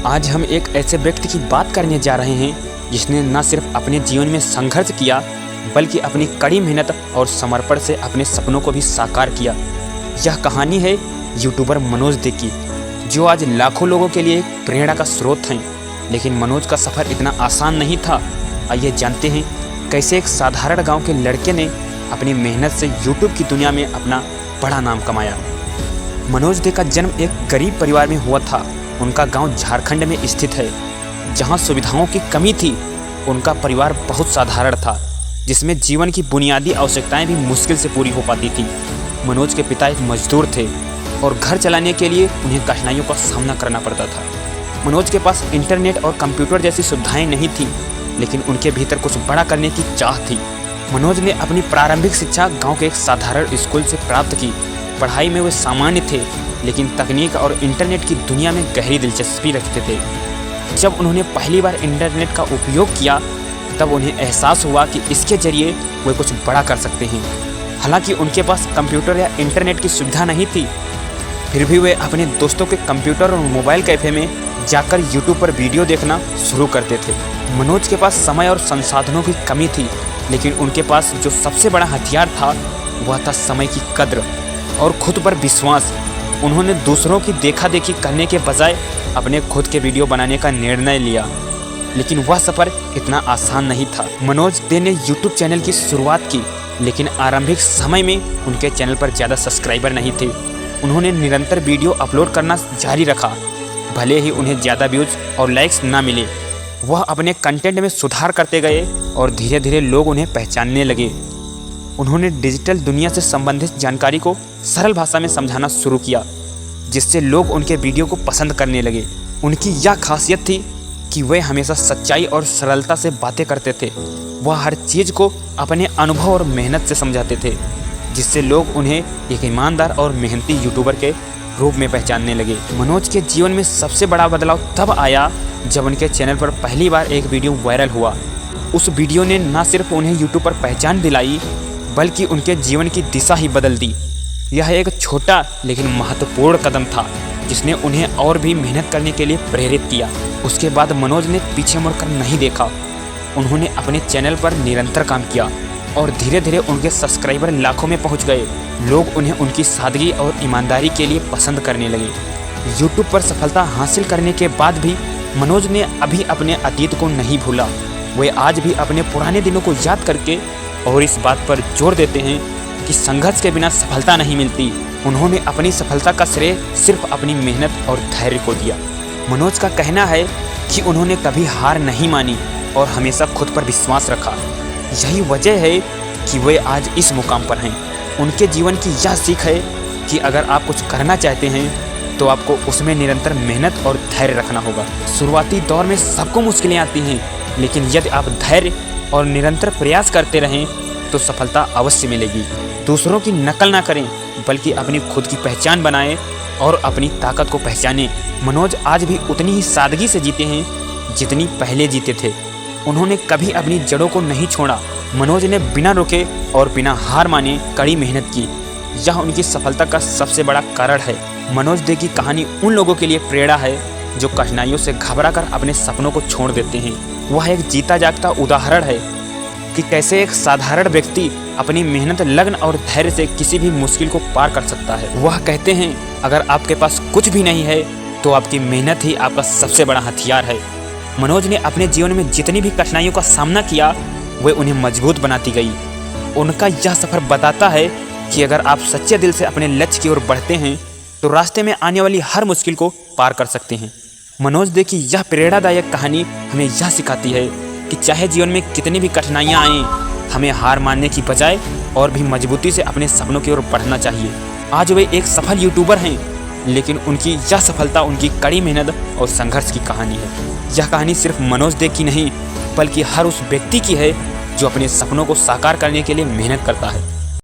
आज हम एक ऐसे व्यक्ति की बात करने जा रहे हैं जिसने न सिर्फ अपने जीवन में संघर्ष किया बल्कि अपनी कड़ी मेहनत और समर्पण से अपने सपनों को भी साकार किया। यह कहानी है यूट्यूबर मनोज दे की, जो आज लाखों लोगों के लिए एक प्रेरणा का स्रोत हैं। लेकिन मनोज का सफ़र इतना आसान नहीं था। आइए जानते हैं कैसे एक साधारण गांव के लड़के ने अपनी मेहनत से यूट्यूब की दुनिया में अपना बड़ा नाम कमाया। मनोज दे का जन्म एक गरीब परिवार में हुआ था। उनका गांव झारखंड में स्थित है, जहां सुविधाओं की कमी थी। उनका परिवार बहुत साधारण था, जिसमें जीवन की बुनियादी आवश्यकताएं भी मुश्किल से पूरी हो पाती थी। मनोज के पिता एक मजदूर थे और घर चलाने के लिए उन्हें कठिनाइयों का सामना करना पड़ता था। मनोज के पास इंटरनेट और कंप्यूटर जैसी सुविधाएं नहीं थी, लेकिन उनके भीतर कुछ बड़ा करने की चाह थी। मनोज ने अपनी प्रारंभिक शिक्षा गांव के एक साधारण स्कूल से प्राप्त की। पढ़ाई में वे सामान्य थे, लेकिन तकनीक और इंटरनेट की दुनिया में गहरी दिलचस्पी रखते थे। जब उन्होंने पहली बार इंटरनेट का उपयोग किया, तब उन्हें एहसास हुआ कि इसके जरिए वे कुछ बड़ा कर सकते हैं। हालांकि उनके पास कंप्यूटर या इंटरनेट की सुविधा नहीं थी, फिर भी वे अपने दोस्तों के कंप्यूटर और मोबाइल कैफ़े में जाकर यूट्यूब पर वीडियो देखना शुरू करते थे। मनोज के पास समय और संसाधनों की कमी थी, लेकिन उनके पास जो सबसे बड़ा हथियार था वह था समय की कद्र और खुद पर विश्वास। उन्होंने दूसरों की देखा देखी करने के बजाय अपने खुद के वीडियो बनाने का निर्णय लिया, लेकिन वह सफ़र इतना आसान नहीं था। मनोज दे ने यूट्यूब चैनल की शुरुआत की, लेकिन आरंभिक समय में उनके चैनल पर ज़्यादा सब्सक्राइबर नहीं थे। उन्होंने निरंतर वीडियो अपलोड करना जारी रखा, भले ही उन्हें ज़्यादा व्यूज़ और लाइक्स ना मिले। वह अपने कंटेंट में सुधार करते गए और धीरे धीरे लोग उन्हें पहचानने लगे। उन्होंने डिजिटल दुनिया से संबंधित जानकारी को सरल भाषा में समझाना शुरू किया, जिससे लोग उनके वीडियो को पसंद करने लगे। उनकी यह खासियत थी कि वे हमेशा सच्चाई और सरलता से बातें करते थे। वह हर चीज़ को अपने अनुभव और मेहनत से समझाते थे, जिससे लोग उन्हें एक ईमानदार और मेहनती यूट्यूबर के रूप में पहचानने लगे। मनोज के जीवन में सबसे बड़ा बदलाव तब आया जब उनके चैनल पर पहली बार एक वीडियो वायरल हुआ। उस वीडियो ने न सिर्फ उन्हें यूट्यूब पर पहचान दिलाई, बल्कि उनके जीवन की दिशा ही बदल दी। यह एक छोटा लेकिन महत्वपूर्ण कदम था, जिसने उन्हें और भी मेहनत करने के लिए प्रेरित किया। उसके बाद मनोज ने पीछे मुड़कर नहीं देखा। उन्होंने अपने चैनल पर निरंतर काम किया और धीरे धीरे उनके सब्सक्राइबर लाखों में पहुंच गए। लोग उन्हें उनकी सादगी और ईमानदारी के लिए पसंद करने लगे। यूट्यूब पर सफलता हासिल करने के बाद भी मनोज ने अभी अपने अतीत को नहीं भूला। वे आज भी अपने पुराने दिनों को याद करके और इस बात पर जोर देते हैं कि संघर्ष के बिना सफलता नहीं मिलती। उन्होंने अपनी सफलता का श्रेय सिर्फ अपनी मेहनत और धैर्य को दिया। मनोज का कहना है कि उन्होंने कभी हार नहीं मानी और हमेशा खुद पर विश्वास रखा। यही वजह है कि वे आज इस मुकाम पर हैं। उनके जीवन की यह सीख है कि अगर आप कुछ करना चाहते हैं तो आपको उसमें निरंतर मेहनत और धैर्य रखना होगा। शुरुआती दौर में सबको मुश्किलें आती हैं, लेकिन यदि आप धैर्य और निरंतर प्रयास करते रहें तो सफलता अवश्य मिलेगी। दूसरों की नकल ना करें, बल्कि अपनी खुद की पहचान बनाएं और अपनी ताकत को पहचानें। मनोज आज भी उतनी ही सादगी से जीते हैं जितनी पहले जीते थे। उन्होंने कभी अपनी जड़ों को नहीं छोड़ा। मनोज ने बिना रुके और बिना हार माने कड़ी मेहनत की। यह उनकी सफलता का सबसे बड़ा कारण है। मनोज दे की कहानी उन लोगों के लिए प्रेरणा है जो कठिनाइयों से घबराकर अपने सपनों को छोड़ देते हैं। वह एक जीता जागता उदाहरण है कि कैसे एक साधारण व्यक्ति अपनी मेहनत, लगन और धैर्य से किसी भी मुश्किल को पार कर सकता है। वह कहते हैं, अगर आपके पास कुछ भी नहीं है तो आपकी मेहनत ही आपका सबसे बड़ा हथियार है। मनोज ने अपने जीवन में जितनी भी कठिनाइयों का सामना किया, वे उन्हें मजबूत बनाती गई। उनका यह सफ़र बताता है कि अगर आप सच्चे दिल से अपने लक्ष्य की ओर बढ़ते हैं तो रास्ते में आने वाली हर मुश्किल को पार कर सकते हैं। मनोज दे की यह प्रेरणादायक कहानी हमें यह सिखाती है कि चाहे जीवन में कितनी भी कठिनाइयाँ आएँ, हमें हार मानने की बजाय और भी मजबूती से अपने सपनों की ओर बढ़ना चाहिए। आज वे एक सफल यूट्यूबर हैं, लेकिन उनकी यह सफलता उनकी कड़ी मेहनत और संघर्ष की कहानी है। यह कहानी सिर्फ मनोज दे की नहीं, बल्कि हर उस व्यक्ति की है जो अपने सपनों को साकार करने के लिए मेहनत करता है।